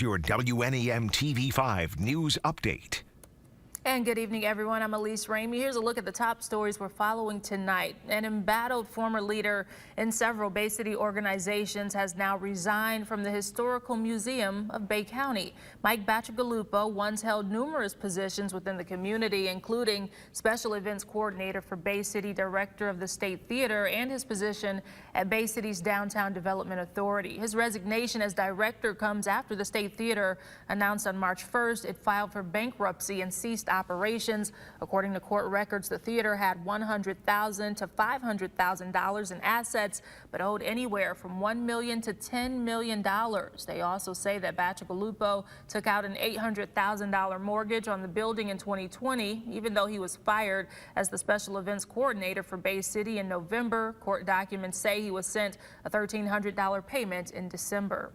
Your WNEM TV5 News Update. And good evening, everyone. I'm Elise Ramey. Here's a look at the top stories we're following tonight. An embattled former leader in several Bay City organizations has now resigned from the Historical Museum of Bay County. Mike Bacigalupo once held numerous positions within the community, including Special Events Coordinator for Bay City, Director of the State Theater, and his position at Bay City's Downtown Development Authority. His resignation as director comes after the State Theater announced on March 1st it filed for bankruptcy and ceased operations. According to court records, the theater had $100,000 to $500,000 in assets, but owed anywhere from $1 million to $10 million. They also say that Bacigalupo took out an $800,000 mortgage on the building in 2020, even though he was fired as the special events coordinator for Bay City in November. Court documents say he was sent a $1,300 payment in December.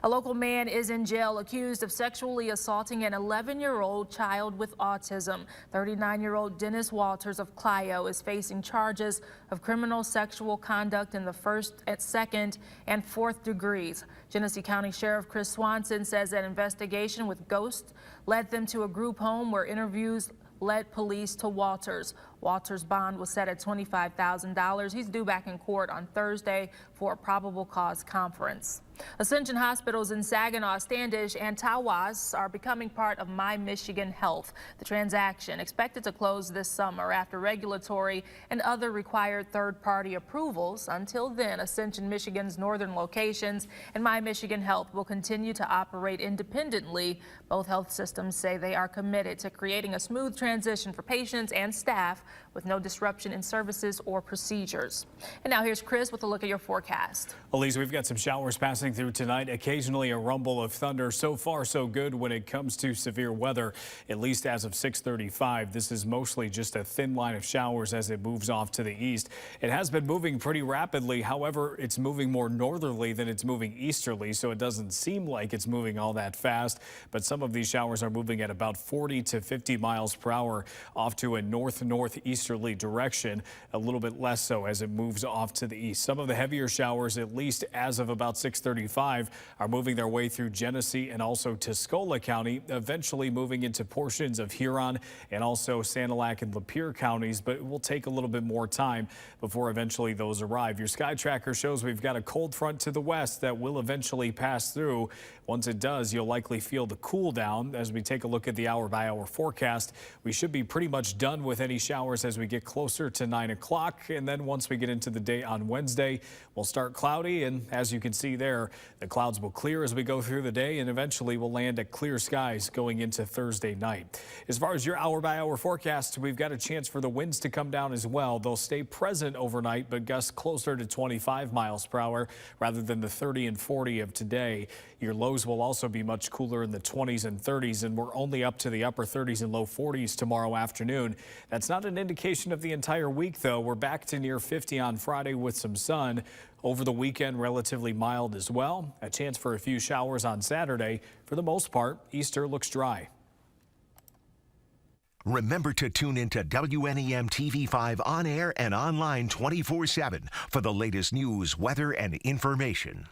A local man is in jail accused of sexually assaulting an 11-year-old child with autism. 39-year-old Dennis Walters of Clio is facing charges of criminal sexual conduct in the first, second, and fourth degrees. Genesee County Sheriff Chris Swanson says that investigation with Ghost led them to a group home where interviews led police to Walters. Walters' bond was set at $25,000. He's due back in court on Thursday for a probable cause conference. Ascension hospitals in Saginaw, Standish, and Tawas are becoming part of My Michigan Health. The transaction expected to close this summer after regulatory and other required third-party approvals. Until then, Ascension Michigan's northern locations and My Michigan Health will continue to operate independently. Both health systems say they are committed to creating a smooth transition for patients and staff with no disruption in services or procedures. And now here's Chris with a look at your forecast. Elise, we've got some showers passing through tonight, occasionally a rumble of thunder. So far, so good when it comes to severe weather, at least as of 6:35. This is mostly just a thin line of showers as it moves off to the east. It has been moving pretty rapidly. However, it's moving more northerly than it's moving easterly, so it doesn't seem like it's moving all that fast. But some of these showers are moving at about 40 to 50 miles per hour off to a north-northeasterly direction, a little bit less so as it moves off to the east. Some of the heavier showers, at least as of about 6:35, are moving their way through Genesee and also Tuscola County, eventually moving into portions of Huron and also Sanilac and Lapeer counties, but it will take a little bit more time before eventually those arrive. Your sky tracker shows we've got a cold front to the west that will eventually pass through. Once it does, you'll likely feel the cool down. As we take a look at the hour-by-hour forecast, we should be pretty much done with any showers as we get closer to 9 o'clock. And then once we get into the day on Wednesday, we'll start cloudy. And as you can see there, the clouds will clear as we go through the day and eventually we'll land at clear skies going into Thursday night. As far as your hour-by-hour forecast, we've got a chance for the winds to come down as well. They'll stay present overnight, but gusts closer to 25 miles per hour rather than the 30 and 40 of today. Your lows will also be much cooler in the 20s and 30s, and we're only up to the upper 30s and low 40s tomorrow afternoon. That's not an indication of the entire week, though. We're back to near 50 on Friday with some sun. Over the weekend, relatively mild as well. A chance for a few showers on Saturday. For the most part, Easter looks dry. Remember to tune into WNEM TV5 on air and online 24/7 for the latest news, weather, and information.